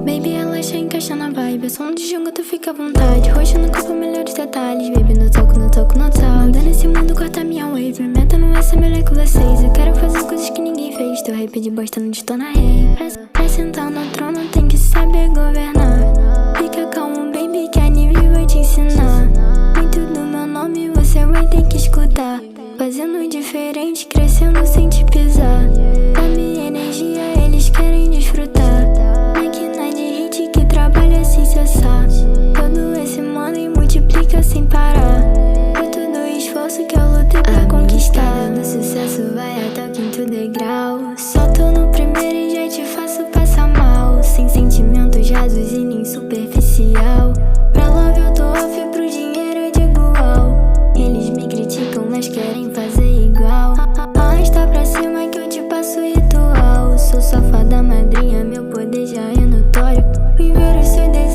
Baby, relaxa, encaixa na vibe. Eu som de jungle, tu fica à vontade. Roxo no corpo, melhores detalhes. Baby, no toco, no toco, no tal. Anda nesse mundo, corta minha wave. Meta no S, melhor que vocês. Eu quero fazer coisas que ninguém fez. Teu rap de bosta não detona rei. Pra sentar no trono